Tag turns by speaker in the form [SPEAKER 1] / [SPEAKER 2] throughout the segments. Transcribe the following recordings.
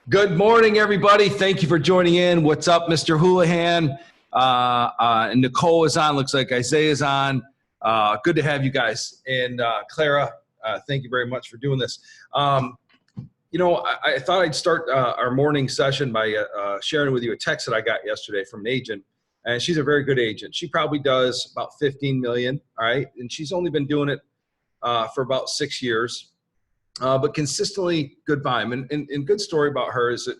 [SPEAKER 1] Good morning, everybody. Thank you for joining in. What's up, Mr. Houlihan? And Nicole is on. Looks like Isaiah is on. Good to have you guys. And Clara, thank you very much for doing this. I thought I'd start our morning session by sharing with you a text that I got yesterday from an agent. And she's a very good agent. She probably does about 15 million, all right? And she's only been doing it for about 6 years. But consistently good volume. And good story about her is that,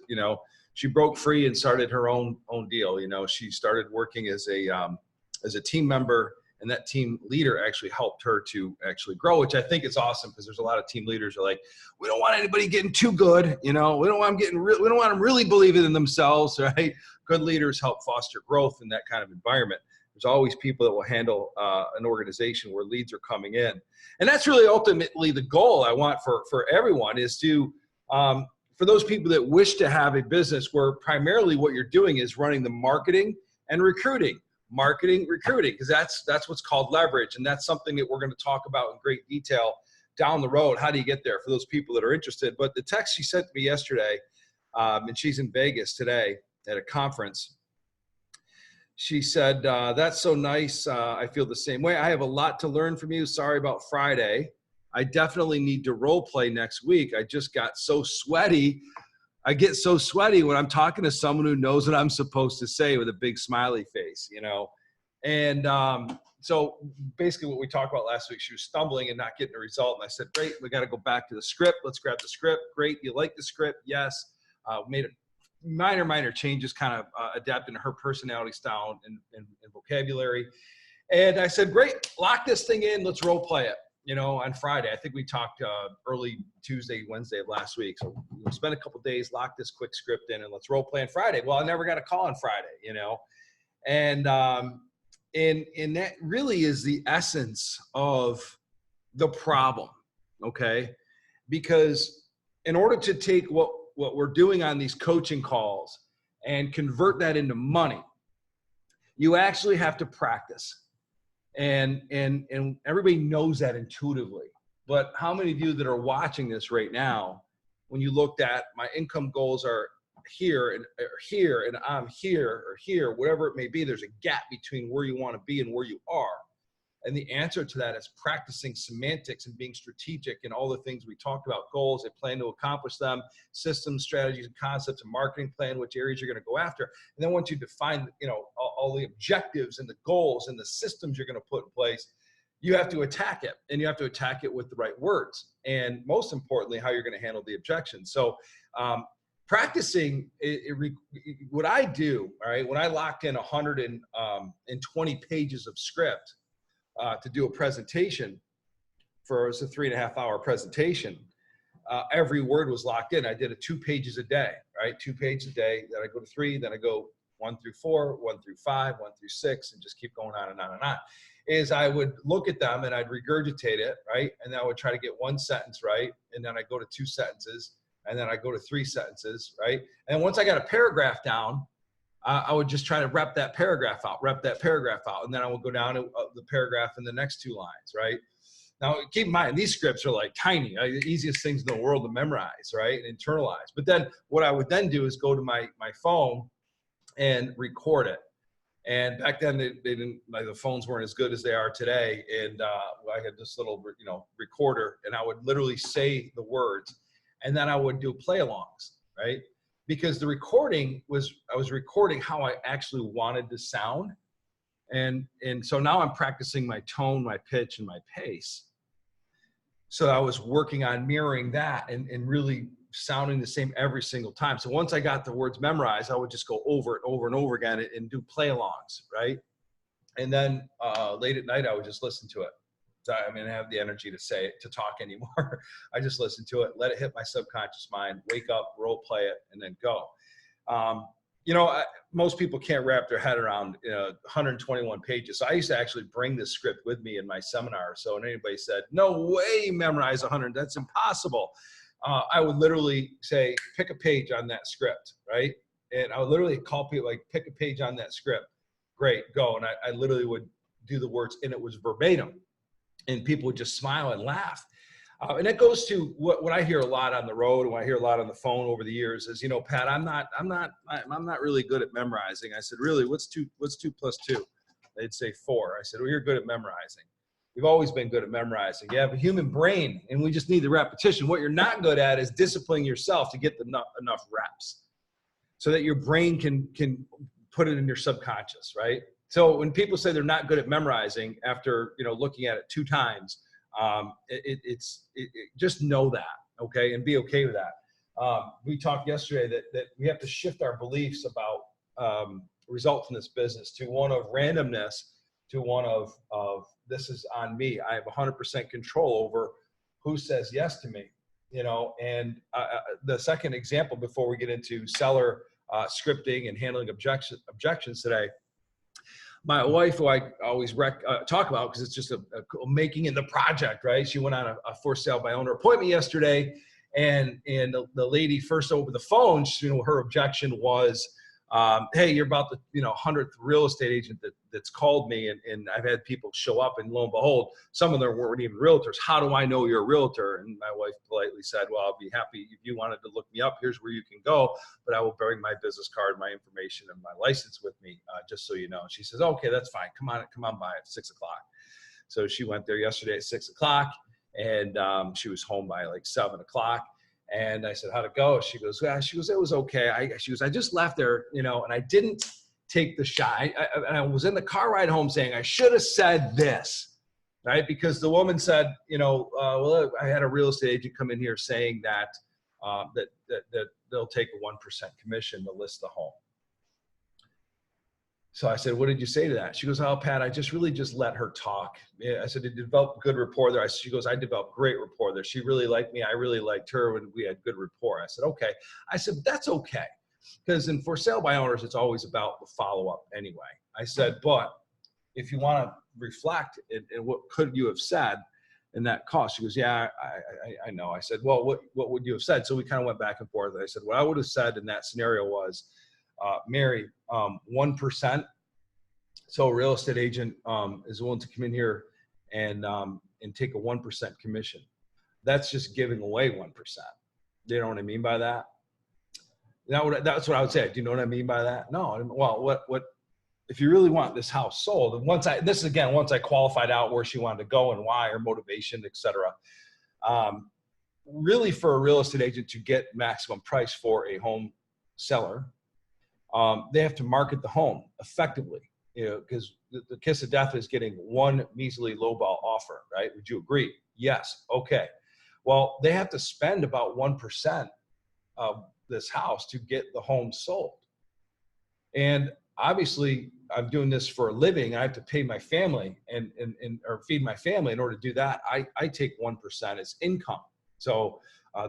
[SPEAKER 1] she broke free and started her own deal. She started working as a team member, and that team leader actually helped her to actually grow, which I think is awesome, because there's a lot of team leaders who are like, we don't want anybody getting too good. We don't want them really believing in themselves, right? Good leaders help foster growth in that kind of environment. There's always people that will handle an organization where leads are coming in. And that's really ultimately the goal I want for everyone, is to, for those people that wish to have a business where primarily what you're doing is running the marketing and recruiting. Marketing, recruiting, because that's what's called leverage. And that's something that we're going to talk about in great detail down the road. How do you get there for those people that are interested? But the text she sent me yesterday, and she's in Vegas today at a conference, she said, that's so nice. I feel the same way. I have a lot to learn from you. Sorry about Friday. I definitely need to role play next week. I just got so sweaty. I get so sweaty when I'm talking to someone who knows what I'm supposed to say with a big smiley face, And so basically what we talked about last week, she was stumbling and not getting a result. And I said, great, we got to go back to the script. Let's grab the script. Great. You like the script? Yes. Made it. Minor changes, kind of adapting to her personality style and vocabulary. And I said, great, lock this thing in. Let's role play it, on Friday. I think we talked early Tuesday, Wednesday of last week. So we'll spend a couple days, lock this quick script in, and let's role play on Friday. Well, I never got a call on Friday, And that really is the essence of the problem, okay? Because in order to take what we're doing on these coaching calls and convert that into money, you actually have to practice. And everybody knows that intuitively. But how many of you that are watching this right now, when you looked at my income goals are here and I'm here or here, whatever it may be, there's a gap between where you want to be and where you are. And the answer to that is practicing semantics and being strategic in all the things we talked about: goals, a plan to accomplish them, systems, strategies, and concepts, a marketing plan, which areas you're going to go after. And then once you define, all the objectives and the goals and the systems you're going to put in place, you have to attack it, and you have to attack it with the right words. And most importantly, how you're going to handle the objections. So practicing, what I do, all right, when I locked in 120 pages of script, to do a presentation it was a 3.5 hour presentation. Every word was locked in. I did 2 pages a day, right? 2 pages a day. Then I go to 3, then I go 1 through 4, 1 through 5, 1 through 6, and just keep going on and on and on. Is I would look at them and I'd regurgitate it, right? And then I would try to get 1 sentence right. And then I go to 2 sentences, and then I go to 3 sentences, right? And once I got a paragraph down, I would just try to rep that paragraph out, and then I would go down to the paragraph in the next 2 lines, right? Now, keep in mind, these scripts are like tiny, the easiest things in the world to memorize, right, and internalize. But then what I would then do is go to my phone and record it. And back then, they didn't, the phones weren't as good as they are today. And I had this little, recorder, and I would literally say the words, and then I would do play-alongs, right? Because the recording I was recording how I actually wanted to sound. And so now I'm practicing my tone, my pitch, and my pace. So I was working on mirroring that and really sounding the same every single time. So once I got the words memorized, I would just go over it over and over again and do play-alongs, right? And then late at night, I would just listen to it. I didn't have the energy to talk anymore. I just listened to it, let it hit my subconscious mind, wake up, role play it, and then go. Most people can't wrap their head around 121 pages. So I used to actually bring this script with me in my seminar. So when anybody said, no way, memorize 100, that's impossible. I would literally say, pick a page on that script, right? And I would literally call people, like, pick a page on that script. Great, go. And I literally would do the words, and it was verbatim. And people would just smile and laugh. And that goes to what I hear a lot on the road, and what I hear a lot on the phone over the years is, you know, Pat, I'm not really good at memorizing. I said, really, what's two plus two? They'd say 4. I said, well, you're good at memorizing. You've always been good at memorizing. You have a human brain, and we just need the repetition. What you're not good at is disciplining yourself to get enough reps so that your brain can put it in your subconscious, right? So when people say they're not good at memorizing after, you know, looking at it 2 times, just know that, okay, and be okay with that. We talked yesterday that we have to shift our beliefs about results in this business to one of randomness to one of this is on me. I have 100% control over who says yes to me, you know. And the second example before we get into seller scripting and handling objections today, my wife, who I always talk about because it's just a making in the project, right? She went on a for sale by owner appointment yesterday, and the lady first over the phone, you know, her objection was, hey, you're about the 100th real estate agent that's called me, and I've had people show up, and lo and behold, some of them weren't even realtors. How do I know you're a realtor? And my wife politely said, well, I'll be happy if you wanted to look me up. Here's where you can go, but I will bring my business card, my information, and my license with me, just so you know. And she says, okay, that's fine. Come on by at 6 o'clock. So she went there yesterday at 6 o'clock, and she was home by like 7 o'clock. And I said, how'd it go? She goes, it was okay. I just left there, you know, and I didn't take the shot. I was in the car ride home saying, I should have said this, right? Because the woman said, well, I had a real estate agent come in here saying that they'll take a 1% commission to list the home. So I said, what did you say to that? She goes, oh, Pat, I just let her talk. I said, did you develop good rapport there? She goes, I developed great rapport there. She really liked me. I really liked her, and we had good rapport. I said, okay. I said, that's okay. Because in for sale by owners, it's always about the follow-up anyway. I said, but if you want to reflect in what could you have said in that cost? She goes, yeah, I know. I said, well, what would you have said? So we kind of went back and forth. I said, what I would have said in that scenario was, Mary, 1%. So a real estate agent is willing to come in here and take a 1% commission. That's just giving away 1%. You know what I mean by that? That's what I would say. Do you know what I mean by that? No. Well, what if you really want this house sold? And once I qualified out where she wanted to go and why, her motivation, etc. Really, for a real estate agent to get maximum price for a home seller, they have to market the home effectively, because the kiss of death is getting one measly lowball offer, right? Would you agree? Yes. Okay. Well, they have to spend about 1% of this house to get the home sold. And obviously, I'm doing this for a living. I have to pay my family or feed my family. In order to do that, I take 1% as income. So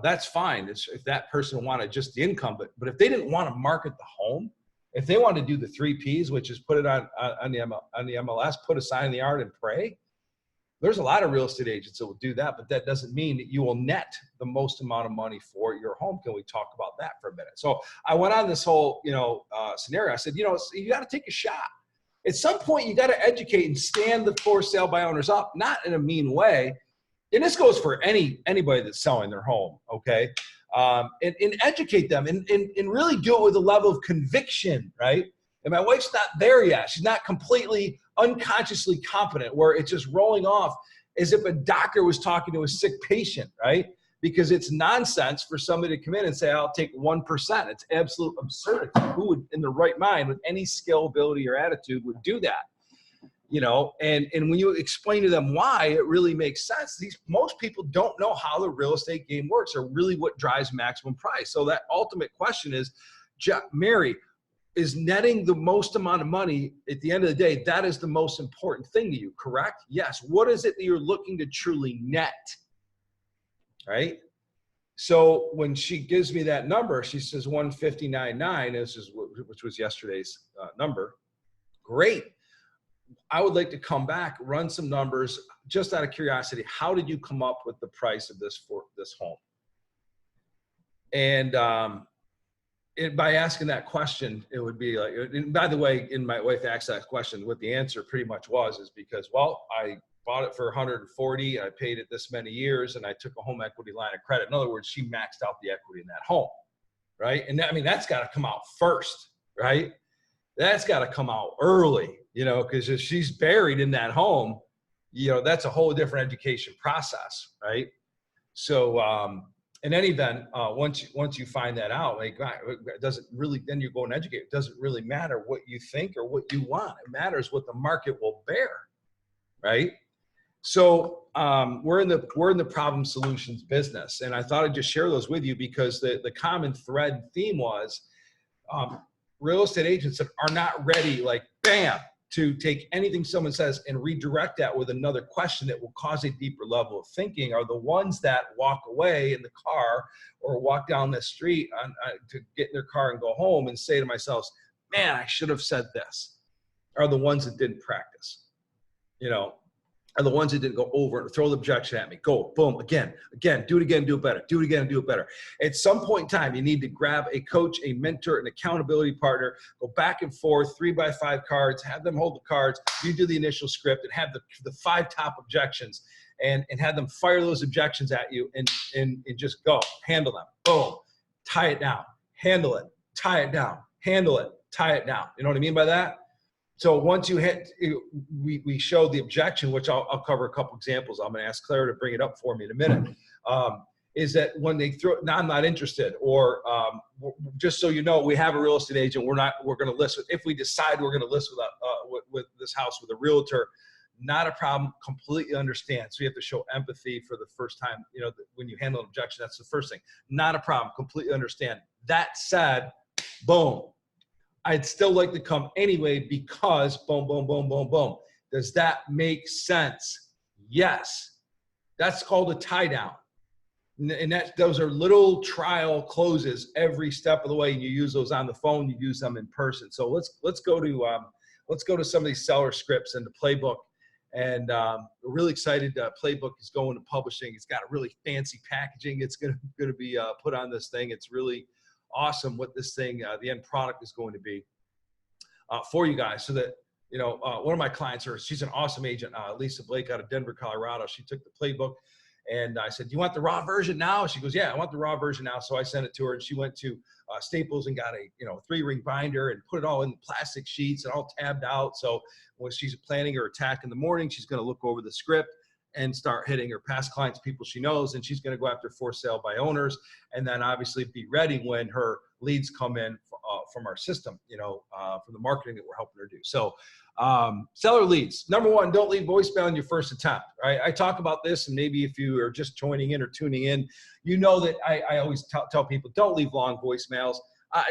[SPEAKER 1] that's fine. If that person wanted just the income, but if they didn't want to market the home, if they want to do the 3 Ps, which is put it on the MLS, put a sign in the yard and pray, there's a lot of real estate agents that will do that, but that doesn't mean that you will net the most amount of money for your home. Can we talk about that for a minute? So I went on this whole, scenario. I said, you got to take a shot. At some point, you got to educate and stand the for sale by owners up, not in a mean way. And this goes for anybody that's selling their home, okay? And educate them and really do it with a level of conviction, right? And my wife's not there yet. She's not completely unconsciously competent where it's just rolling off as if a doctor was talking to a sick patient, right? Because it's nonsense for somebody to come in and say, I'll take 1%. It's absolute absurdity. Who would, in the right mind, with any skill, ability, or attitude, would do that? And when you explain to them why, it really makes sense. Most people don't know how the real estate game works or really what drives maximum price. So that ultimate question is, Mary, is netting the most amount of money at the end of the day, that is the most important thing to you, correct? Yes. What is it that you're looking to truly net, right? So when she gives me that number, she says 159.9, which was yesterday's number. Great. I would like to come back, run some numbers, just out of curiosity. How did you come up with the price of this for this home? And by asking that question, it would be like, and by the way, in my wife asked that question, what the answer pretty much was is because, well, I bought it for 140. I paid it this many years, and I took a home equity line of credit. In other words, she maxed out the equity in that home, right? And I mean, that's got to come out first, right? That's got to come out early, you know, because if she's buried in that home, you know, that's a whole different education process, right? So in any event, once you find that out, like, it doesn't really, then you go and educate. It doesn't really matter what you think or what you want. It matters what the market will bear, right? So we're in the problem solutions business, and I thought I'd just share those with you because the common thread theme was real estate agents that are not ready, like, bam, to take anything someone says and redirect that with another question that will cause a deeper level of thinking are the ones that walk away in the car or walk down the street to get in their car and go home and say to myself, man, I should have said this, are the ones that didn't practice, you know, are the ones that didn't go over and throw the objection at me, go, boom, again, do it again, do it better, do it again, and do it better. At some point in time, you need to grab a coach, a mentor, an accountability partner, go back and forth, 3x5 cards, have them hold the cards, you do the initial script, and have the 5 top objections, and have them fire those objections at you, and just go, handle them, boom, tie it down, handle it, tie it down, handle it, tie it down. You know what I mean by that? So once you hit, we showed the objection, which I'll cover a couple examples. I'm going to ask Clara to bring it up for me in a minute. Is that when they throw, no, I'm not interested, or just so you know, we have a real estate agent. We're going to list with, if we decide we're going to list with this house with a realtor, not a problem. Completely understand. So you have to show empathy for the first time. You know, when you handle an objection, that's the first thing. Not a problem. Completely understand. That said, boom. I'd still like to come anyway because boom, boom, boom, boom, boom. Does that make sense? Yes. That's called a tie down. And those are little trial closes every step of the way. And you use those on the phone, you use them in person. So let's go to some of these seller scripts and the playbook. And we're really excited. Playbook is going to publishing. It's got a really fancy packaging. It's going to be put on this thing. It's really awesome what this thing, the end product is going to be for you guys. So that, you know, one of my clients, she's an awesome agent, Lisa Blake out of Denver, Colorado. She took the playbook and I said, do you want the raw version now? She goes, yeah, I want the raw version now. So I sent it to her and she went to Staples and got a, 3-ring binder and put it all in plastic sheets and all tabbed out. So when she's planning her attack in the morning, she's going to look over the script and start hitting her past clients, people she knows, and she's going to go after for sale by owners, and then obviously be ready when her leads come in from our system, from the marketing that we're helping her do. So seller leads. Number one, don't leave voicemail in your first attempt. Right? I talk about this, and maybe if you are just joining in or tuning in, you know that I always tell people, don't leave long voicemails.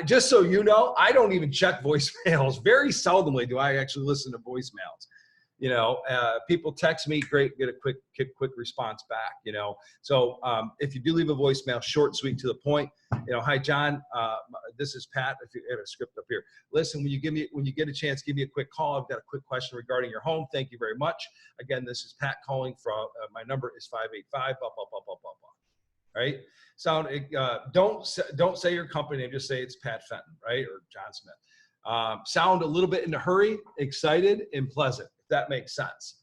[SPEAKER 1] Just so you know, I don't even check voicemails. Very seldomly do I actually listen to voicemails. People text me, great, get a quick response back, So if you do leave a voicemail, short, sweet, to the point, hi, John, this is Pat. If you have a script up here, listen, when you get a chance, give me a quick call. I've got a quick question regarding your home. Thank you very much. Again, this is Pat calling from, my number is 585, right? Don't say your company name, just say it's Pat Fenton, right? Or John Smith. Sound a little bit in a hurry, excited, and pleasant. That makes sense,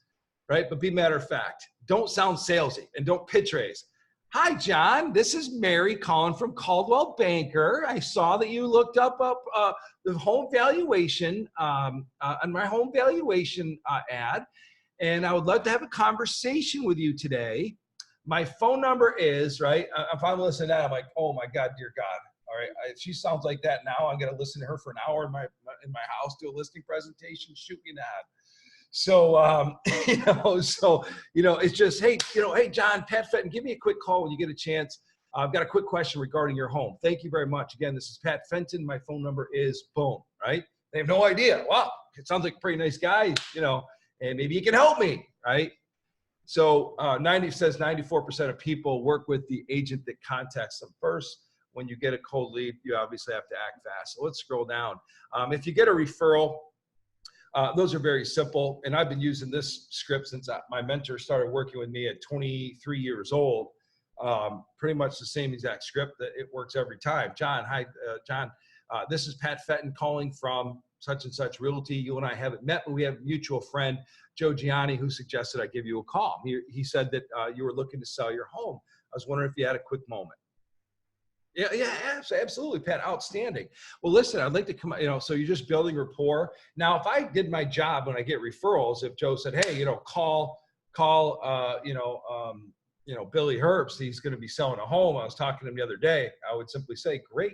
[SPEAKER 1] right? But be matter of fact. Don't sound salesy and don't pitch raise. Hi, John. This is Mary calling from Coldwell Banker. I saw that you looked up the home valuation on my home valuation ad, and I would love to have a conversation with you today. My phone number is, right? If I'm listening to that, I'm like, oh my God, dear God. All right, if she sounds like that now, I'm gonna listen to her for an hour in my house, do a listing presentation, shoot me an ad. So, it's just, hey, John, Pat Fenton, give me a quick call when you get a chance. I've got a quick question regarding your home. Thank you very much. Again, this is Pat Fenton. My phone number is boom, right? They have no idea. Wow, it sounds like a pretty nice guy, and maybe he can help me, right? So 94% of people work with the agent that contacts them first. When you get a cold lead, you obviously have to act fast. So let's scroll down. If you get a referral, those are very simple. And I've been using this script since my mentor started working with me at 23 years old. Pretty much the same exact script that it works every time. John, hi, John. This is Pat Fenton calling from such and such Realty. You and I haven't met, but we have a mutual friend, Joe Gianni, who suggested I give you a call. He said that you were looking to sell your home. I was wondering if you had a quick moment. Yeah, absolutely, Pat. Outstanding. Well, listen, I'd like to come, so you're just building rapport. Now, if I did my job when I get referrals, if Joe said, hey, call, Billy Herbst, he's going to be selling a home. I was talking to him the other day. I would simply say, great.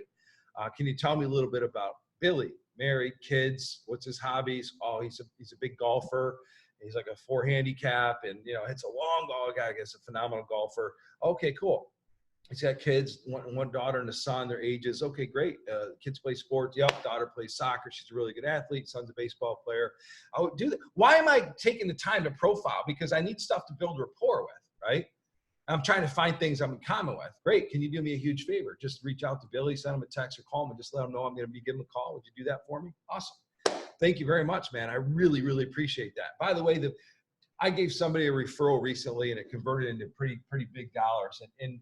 [SPEAKER 1] Can you tell me a little bit about Billy? Married, kids, what's his hobbies? Oh, he's a big golfer. He's like a 4 handicap and, hits a long ball. Guy, I guess, a phenomenal golfer. Okay, cool. He's got kids, one daughter and a son, their ages. Okay, great. Kids play sports. Yep, daughter plays soccer. She's a really good athlete. Son's a baseball player. I would do that. Why am I taking the time to profile? Because I need stuff to build rapport with, right? I'm trying to find things I'm in common with. Great. Can you do me a huge favor? Just reach out to Billy, send him a text or call him and just let him know I'm going to be giving him a call. Would you do that for me? Awesome. Thank you very much, man. I really, really appreciate that. By the way, I gave somebody a referral recently and it converted into pretty big dollars. And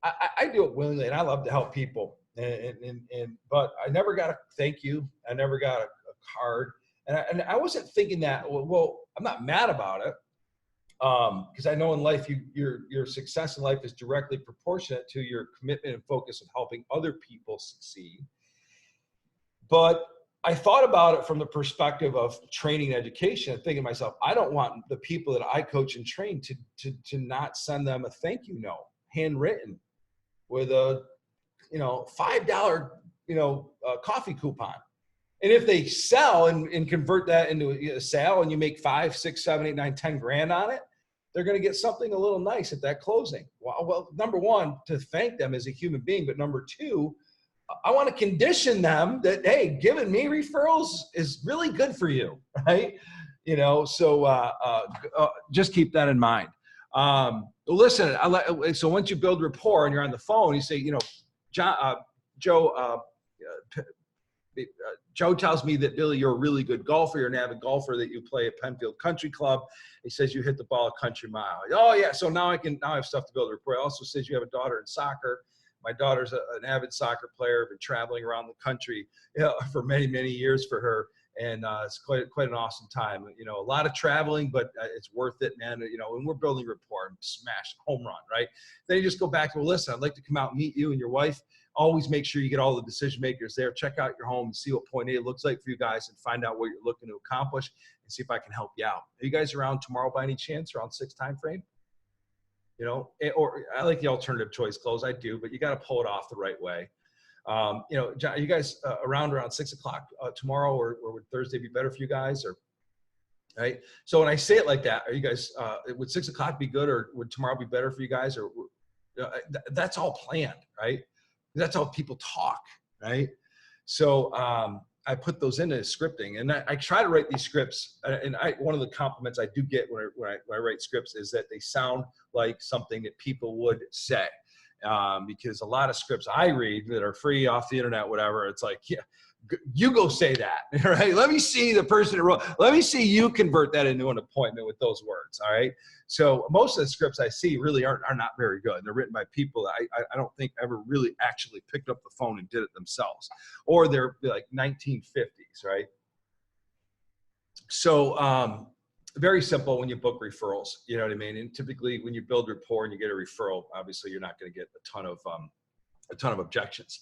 [SPEAKER 1] I do it willingly and I love to help people. But I never got a thank you. I never got a card. And I wasn't thinking that, well, I'm not mad about it. Because I know in life, your success in life is directly proportionate to your commitment and focus of helping other people succeed. But I thought about it from the perspective of training and education and thinking to myself, I don't want the people that I coach and train to not send them a thank you note, handwritten, with a $5 coffee coupon. And if they sell and convert that into a sale and you make 5, 6, 7, 8, 9, 10 grand on it, they're going to get something a little nice at that closing. Well, number one, to thank them as a human being. But number two, I want to condition them that, hey, giving me referrals is really good for you, right? So just keep that in mind. Listen, so once you build rapport and you're on the phone, you say, Joe tells me that, Billy, you're a really good golfer. You're an avid golfer, that you play at Penfield Country Club. He says you hit the ball a country mile. Oh, yeah. So now I have stuff to build a rapport. He also says you have a daughter in soccer. My daughter's an avid soccer player, been traveling around the country for many, many years for her. And it's quite an awesome time. A lot of traveling, but it's worth it, man. And we're building rapport and smash home run, right? Then you just go back to, well, listen, I'd like to come out and meet you and your wife. Always make sure you get all the decision makers there. Check out your home and see what point A looks like for you guys and find out what you're looking to accomplish and see if I can help you out. Are you guys around tomorrow by any chance, around 6 time frame? Or I like the alternative choice close. I do, but you got to pull it off the right way. John, are you guys around 6 o'clock tomorrow, or would Thursday be better for you guys? Or right? So when I say it like that, are you guys, would 6 o'clock be good, or would tomorrow be better for you guys? Or that's all planned, right? That's how people talk, right? So I put those into scripting, and I try to write these scripts. And one of the compliments I do get when I write scripts is that they sound like something that people would say. Because a lot of scripts I read that are free off the internet, whatever, it's like, yeah, you go say that, right? Let me see the person that wrote, let me see you convert that into an appointment with those words, all right? So most of the scripts I see really are not very good. They're written by people that I don't think ever really actually picked up the phone and did it themselves. Or they're like 1950s, right? So very simple when you book referrals, you know what I mean? And typically when you build rapport and you get a referral, obviously you're not going to get a ton of objections.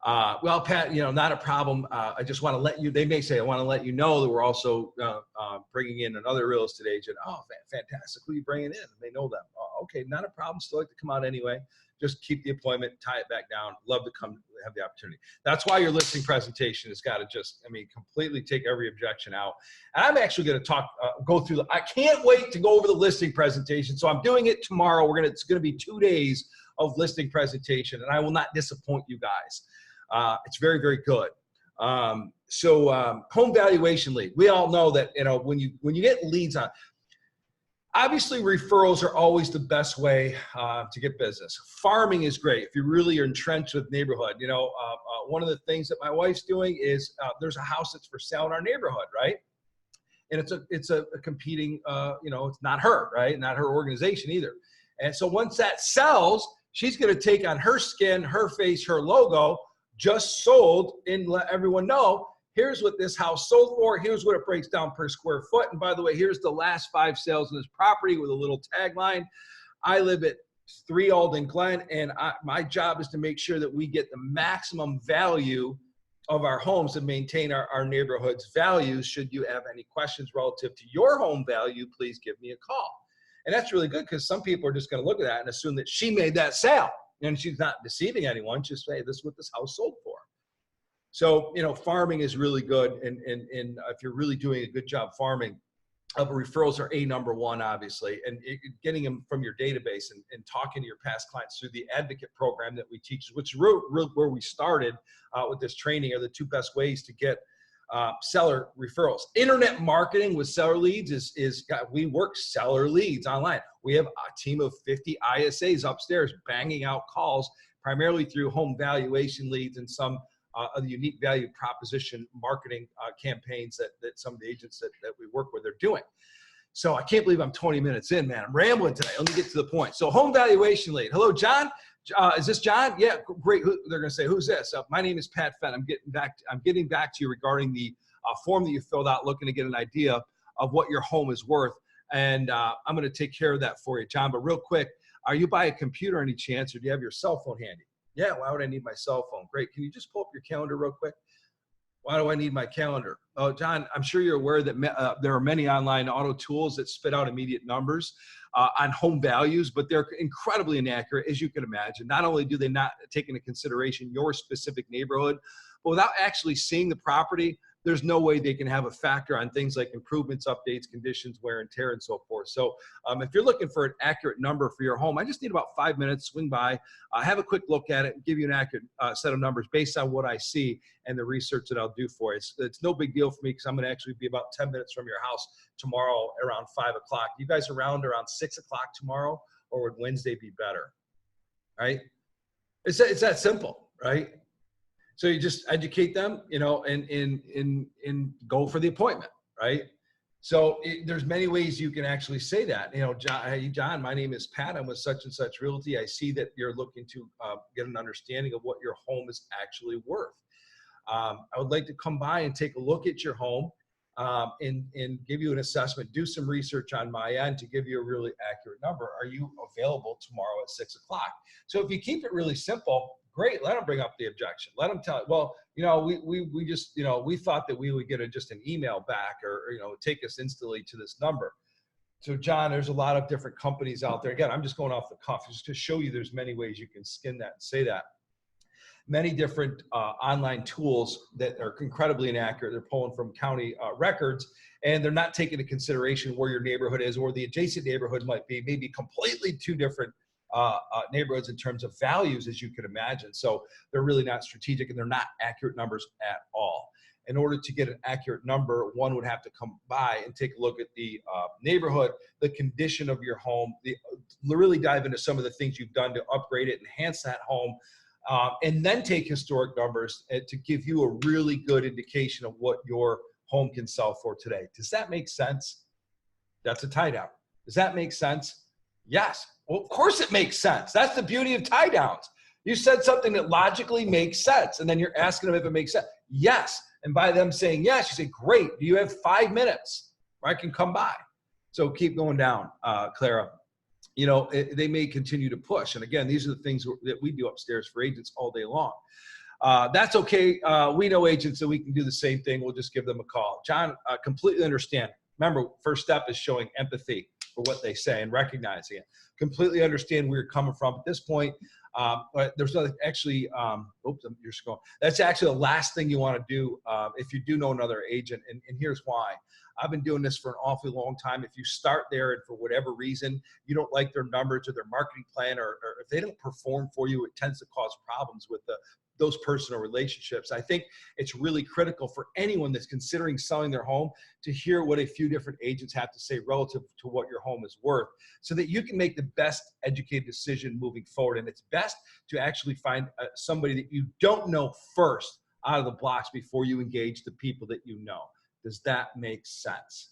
[SPEAKER 1] Well, Pat, not a problem. I just want to let you, they may say, I want to let you know that we're also bringing in another real estate agent. Oh, fantastic. Who are you bringing in? They know them. Oh, okay, not a problem. Still like to come out anyway. Just keep the appointment, tie it back down. Love to come have the opportunity. That's why your listing presentation has got to just, completely take every objection out. And I'm actually going to go through I can't wait to go over the listing presentation. So I'm doing it tomorrow. It's going to be 2 days of listing presentation, and I will not disappoint you guys. It's very, very good. Home valuation lead. We all know that, when you get leads on, obviously referrals are always the best way to get business. Farming is great if you really are entrenched with neighborhood. One of the things that my wife's doing is there's a house that's for sale in our neighborhood, right? And it's a competing, it's not her, right? Not her organization either. And so once that sells, she's going to take on her skin, her face, her logo, just sold and let everyone know, here's what this house sold for. Here's what it breaks down per square foot. And by the way, here's the last 5 sales in this property with a little tagline. I live at 3 Alden Glen, and my job is to make sure that we get the maximum value of our homes and maintain our neighborhood's values. Should you have any questions relative to your home value, please give me a call. And that's really good because some people are just going to look at that and assume that she made that sale. And she's not deceiving anyone. Just say, this is what this house sold for. So, you know, farming is really good. And if you're really doing a good job farming, referrals are number one, obviously, and getting them from your database and talking to your past clients through the advocate program that we teach, which is where we started with this training, are the 2 best ways to get seller referrals. Internet marketing with seller leads we work seller leads online. We have a team of 50 ISAs upstairs banging out calls, primarily through home valuation leads and some of the unique value proposition marketing campaigns that some of the agents that we work with are doing. So I can't believe I'm 20 minutes in, man. I'm rambling today. Let me get to the point. So home valuation lead. Hello, John. Is this John? Yeah, great. They're going to say, who's this? My name is Pat Fenn. I'm getting back to you regarding the form that you filled out, looking to get an idea of what your home is worth. And I'm going to take care of that for you, John. But real quick, are you by a computer any chance, or do you have your cell phone handy? Yeah, why would I need my cell phone? Great. Can you just pull up your calendar real quick? Why do I need my calendar? Oh, John, I'm sure you're aware that there are many online auto tools that spit out immediate numbers on home values, but they're incredibly inaccurate, as you can imagine. Not only do they not take into consideration your specific neighborhood, but without actually seeing the property, there's no way they can have a factor on things like improvements, updates, conditions, wear and tear, and so forth. So if you're looking for an accurate number for your home, I just need about 5 minutes, swing by, have a quick look at it, and give you an accurate set of numbers based on what I see and the research that I'll do for you. It's no big deal for me because I'm going to actually be about 10 minutes from your house tomorrow around 5 o'clock. You guys around 6 o'clock tomorrow, or would Wednesday be better? Right? It's that simple, right? So you just educate them, you know, and go for the appointment, right? So there's many ways you can actually say that. You know, John, hey, John, my name is Pat. I'm with such and such realty. I see that you're looking to get an understanding of what your home is actually worth. I would like to come by and take a look at your home and give you an assessment, do some research on my end to give you a really accurate number. Are you available tomorrow at 6 o'clock? So if you keep it really simple, great, let them bring up the objection. Let them tell it, well, you know, we just, you know, we thought that we would get just an email back or, you know, take us instantly to this number. So John, there's a lot of different companies out there. Again, I'm just going off the cuff just to show you there's many ways you can skin that and say that. Many different online tools that are incredibly inaccurate. They're pulling from county records, and they're not taking into consideration where your neighborhood is or the adjacent neighborhood might be, maybe completely 2 different neighborhoods in terms of values, as you can imagine. So they're really not strategic, and they're not accurate numbers at all. In order to get an accurate number, one would have to come by and take a look at the neighborhood, the condition of your home, really dive into some of the things you've done to upgrade it, enhance that home, and then take historic numbers to give you a really good indication of what your home can sell for today. Does that make sense? That's a tie down. Does that make sense? Yes. Well, of course it makes sense. That's the beauty of tie downs. You said something that logically makes sense, and then you're asking them if it makes sense. Yes. And by them saying yes, you say, great. Do you have 5 minutes where I can come by? So keep going down, Clara. You know, they may continue to push. And again, these are the things that we do upstairs for agents all day long. That's okay. We know agents, so we can do the same thing. We'll just give them a call. John, completely understand. Remember, first step is showing empathy for what they say and recognizing it. Completely understand where you're coming from at this point. But there's actually, oops, you're just going. That's actually the last thing you want to do if you do know another agent. And here's why. I've been doing this for an awfully long time. If you start there and for whatever reason, you don't like their numbers or their marketing plan, or if they don't perform for you, it tends to cause problems with those personal relationships. I think it's really critical for anyone that's considering selling their home to hear what a few different agents have to say relative to what your home is worth, so that you can make the best educated decision moving forward. And it's best to actually find somebody that you don't know first out of the blocks before you engage the people that you know. Does that make sense?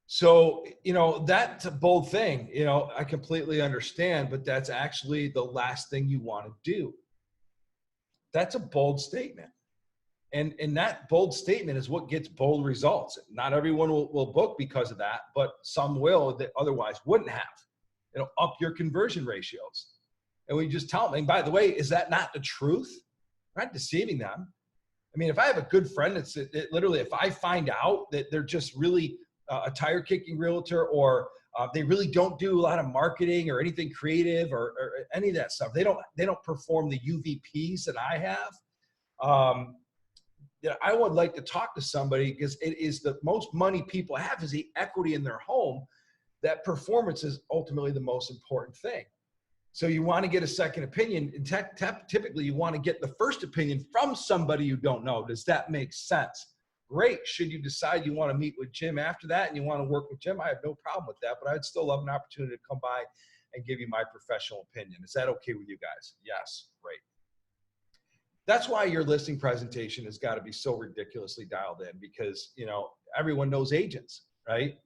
[SPEAKER 1] So, you know, that's a bold thing, you know, I completely understand, but that's actually the last thing you want to do. That's a bold statement. And that bold statement is what gets bold results. Not everyone will book because of that, but some will that otherwise wouldn't have. It'll up your conversion ratios. And we just tell them, and by the way, is that not the truth? We're not deceiving them. I mean, if I have a good friend, literally, if I find out that they're just really a tire kicking realtor, or they really don't do a lot of marketing or anything creative or any of that stuff, they don't perform the UVPs that I have. I would like to talk to somebody, because it is the most money people have is the equity in their home. That performance is ultimately the most important thing. So you want to get a second opinion, and typically you want to get the first opinion from somebody you don't know. Does that make sense? Great. Should you decide you want to meet with Jim after that and you want to work with Jim, I have no problem with that, but I'd still love an opportunity to come by and give you my professional opinion. Is that okay with you guys? Yes. Great. That's why your listing presentation has got to be so ridiculously dialed in, because, you know, everyone knows agents, right?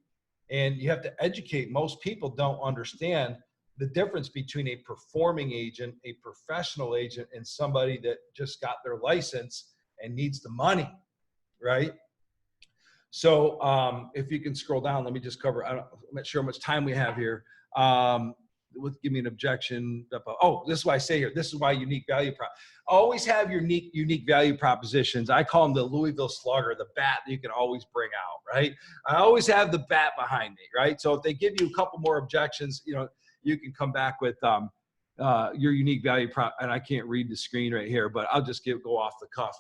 [SPEAKER 1] And you have to educate. Most people don't understand the difference between a performing agent, a professional agent, and somebody that just got their license and needs the money, right? So if you can scroll down, let me just cover, I'm not sure how much time we have here. Give me an objection. Oh, this is why I say here, this is why unique value prop. Always have your unique value propositions. I call them the Louisville Slugger, the bat that you can always bring out, right? I always have the bat behind me, right? So if they give you a couple more objections, you know, you can come back with your unique value prop. And I can't read the screen right here, but I'll just go off the cuff.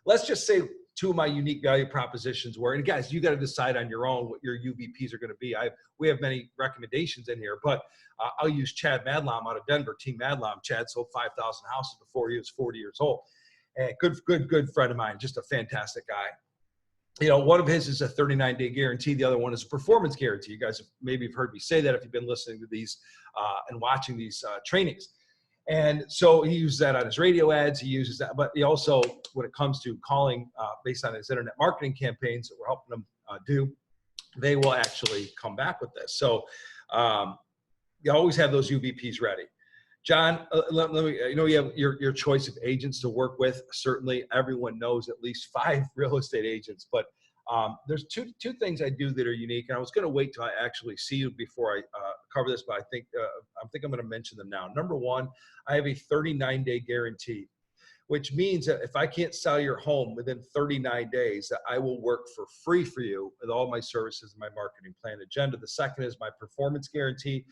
[SPEAKER 1] Let's just say two of my unique value propositions were, and guys, you got to decide on your own what your UVPs are going to be. We have many recommendations in here, but I'll use Chad Madlam out of Denver, Team Madlam. Chad sold 5,000 houses before he was 40 years old. And good friend of mine, just a fantastic guy. You know, one of his is a 39-day guarantee. The other one is a performance guarantee. You guys have maybe heard me say that if you've been listening to these and watching these trainings. And so he uses that on his radio ads. He uses that, but he also, when it comes to calling based on his internet marketing campaigns that we're helping them do, they will actually come back with this. So you always have those UVPs ready. John, let me, you know, you have your choice of agents to work with. Certainly everyone knows at least 5 real estate agents, but there's two things I do that are unique. And I was going to wait till I actually see you before I cover this, but I think I'm going to mention them now. Number one, I have a 39-day guarantee, which means that if I can't sell your home within 39 days, that I will work for free for you with all my services and my marketing plan agenda. The second is my performance guarantee,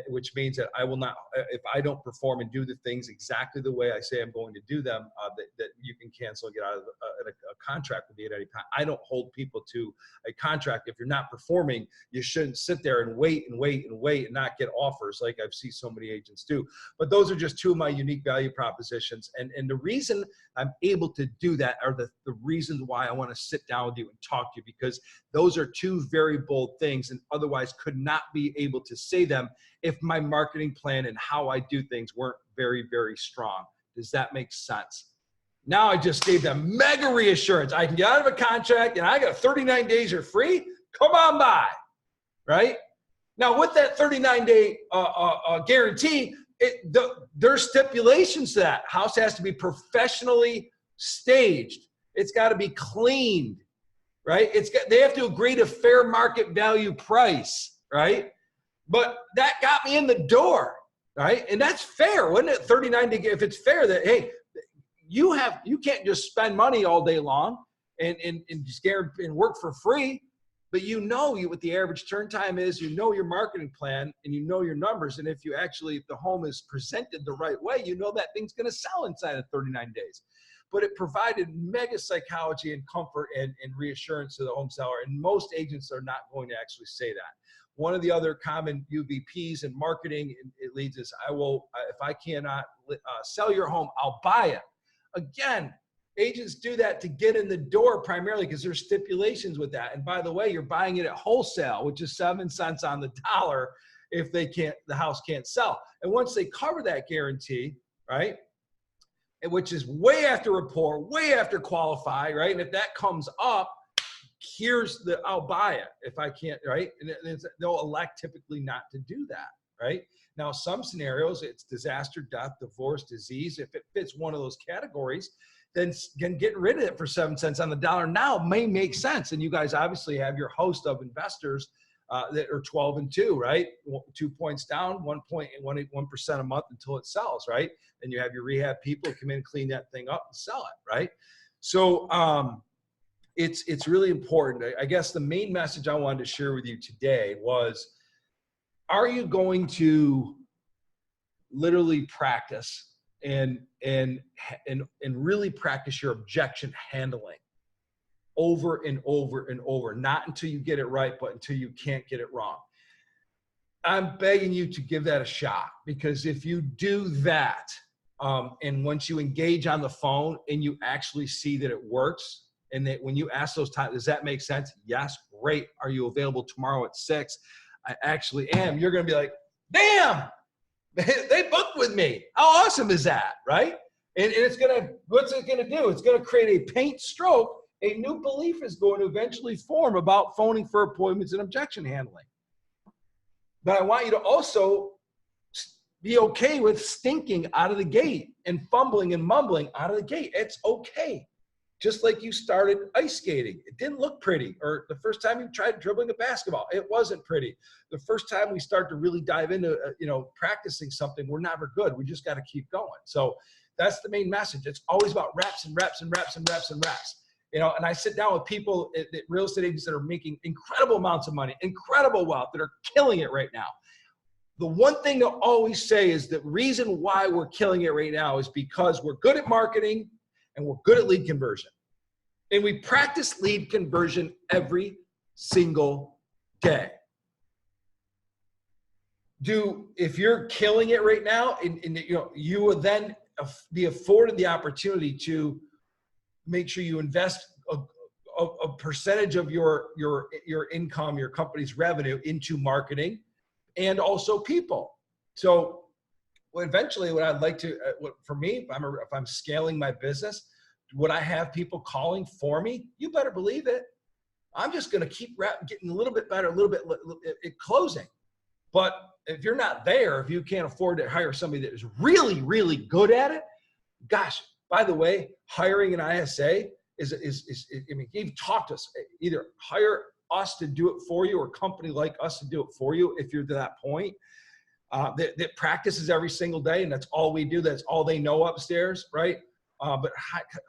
[SPEAKER 1] which means that I will not, if I don't perform and do the things exactly the way I say I'm going to do them, that you can cancel and get out of a contract with me at any time. I don't hold people to a contract. If you're not performing, you shouldn't sit there and wait and not get offers like I've seen so many agents do. But those are just two of my unique value propositions. And the reason I'm able to do that are the reasons why I want to sit down with you and talk to you, because those are two very bold things and otherwise could not be able to say them if my marketing plan and how I do things weren't very, very strong. Does that make sense? Now I just gave them mega reassurance. I can get out of a contract and I got 39 days you're free. Come on by, right? Now with that 39-day guarantee, there's stipulations to that. House has to be professionally staged. It's got to be cleaned, right? They have to agree to fair market value price, right? But that got me in the door, right? And that's fair, wouldn't it? 39 day, if it's fair that, hey, you can't just spend money all day long and just guarantee and work for free, but you know what the average turn time is, you know your marketing plan, and you know your numbers. And if the home is presented the right way, you know that thing's going to sell inside of 39 days. But it provided mega psychology and comfort and reassurance to the home seller. And most agents are not going to actually say that. One of the other common UVPs in marketing, it leads is, if I cannot sell your home, I'll buy it. Again, agents do that to get in the door primarily because there's stipulations with that. And by the way, you're buying it at wholesale, which is 7 cents on the dollar if the house can't sell. And once they cover that guarantee, right, which is way after rapport, way after qualify, right? And if that comes up, I'll buy it if I can't, right? And they'll elect typically not to do that, right? Now, some scenarios, it's disaster, death, divorce, disease. If it fits one of those categories, then getting rid of it for 7 cents on the dollar now may make sense. And you guys obviously have your host of investors that are 12 and 2, right? 2 points down, 1.1% a month until it sells, right? Then you have your rehab people come in, clean that thing up and sell it, right? So it's really important. I guess the main message I wanted to share with you today was, are you going to literally practice and really practice your objection handling over and over and over, not until you get it right, but until you can't get it wrong? I'm begging you to give that a shot, because if you do that, and once you engage on the phone and you actually see that it works, and that when you ask those times, does that make sense? Yes, great. Are you available tomorrow at 6? I actually am. You're going to be like, damn, they booked with me. How awesome is that, right? And it's going to, what's it going to do? It's going to create a paint stroke. A new belief is going to eventually form about phoning for appointments and objection handling. But I want you to also be okay with stinking out of the gate and fumbling and mumbling out of the gate. It's okay. Just like you started ice skating. It didn't look pretty. Or the first time you tried dribbling a basketball, it wasn't pretty. The first time we start to really dive into, practicing something, we're never good. We just got to keep going. So that's the main message. It's always about reps and reps and reps and reps and reps. And I sit down with people, real estate agents that are making incredible amounts of money, incredible wealth, that are killing it right now. The one thing they'll always say is the reason why we're killing it right now is because we're good at marketing and we're good at lead conversion. And we practice lead conversion every single day. If you're killing it right now, you will then be afforded the opportunity to make sure you invest a percentage of your income, your company's revenue, into marketing and also people. So eventually what I'd like to, for me, if I'm scaling my business, would I have people calling for me? You better believe it. I'm just going to keep getting a little bit better, a little bit at closing. But if you're not there, if you can't afford to hire somebody that is really, really good at it, gosh, by the way, hiring an ISA you've talked to us, either hire us to do it for you or a company like us to do it for you if you're to that point. That practices every single day, and that's all we do. That's all they know upstairs, right? But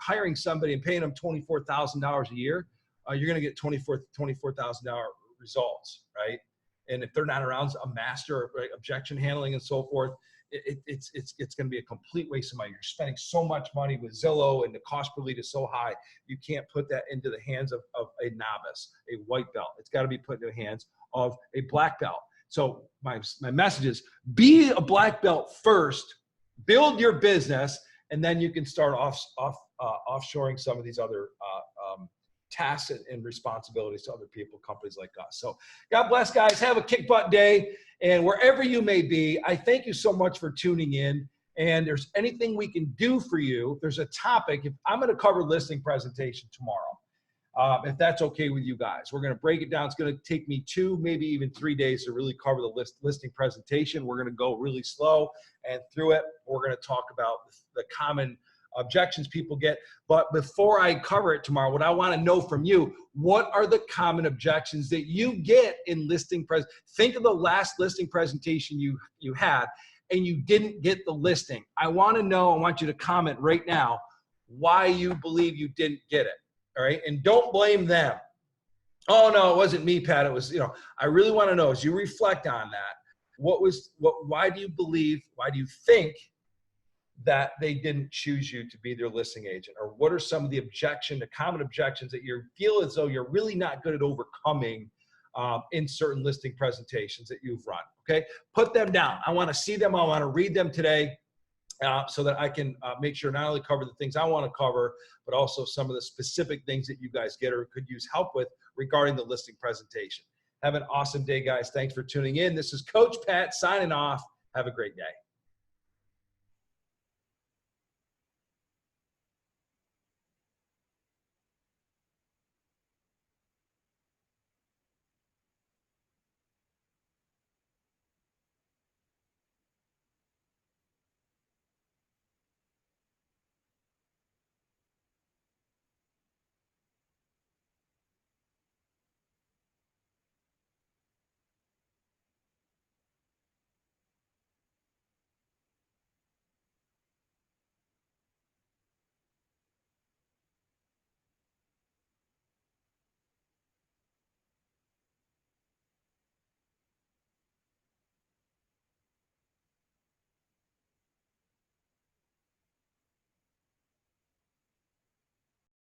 [SPEAKER 1] hiring somebody and paying them $24,000 a year, you're going to get $24,000 results, right? And if they're not around a master, right, objection handling and so forth, it's going to be a complete waste of money. You're spending so much money with Zillow, and the cost per lead is so high. You can't put that into the hands of a novice, a white belt. It's got to be put in the hands of a black belt. So my message is, be a black belt first, build your business, and then you can start offshoring some of these other tasks and responsibilities to other people, companies like us. So God bless, guys. Have a kick butt day. And wherever you may be, I thank you so much for tuning in. And there's anything we can do for you, if there's a topic, if I'm going to cover listing presentation tomorrow, if that's okay with you guys. We're going to break it down. It's going to take me 2, maybe even 3 days to really cover the listing presentation. We're going to go really slow and through it. We're going to talk about the common objections people get. But before I cover it tomorrow, what I want to know from you, what are the common objections that you get in listing Think of the last listing presentation you had and you didn't get the listing. I want to know, I want you to comment right now why you believe you didn't get it. All right. And don't blame them. Oh no, it wasn't me, Pat. It was, I really want to know, as you reflect on that, why do you think that they didn't choose you to be their listing agent? Or what are some of the common objections that you feel as though you're really not good at overcoming in certain listing presentations that you've run? Okay. Put them down. I want to see them. I want to read them today. So that I can make sure not only cover the things I want to cover, but also some of the specific things that you guys get or could use help with regarding the listing presentation. Have an awesome day, guys. Thanks for tuning in. This is Coach Pat signing off. Have a great day.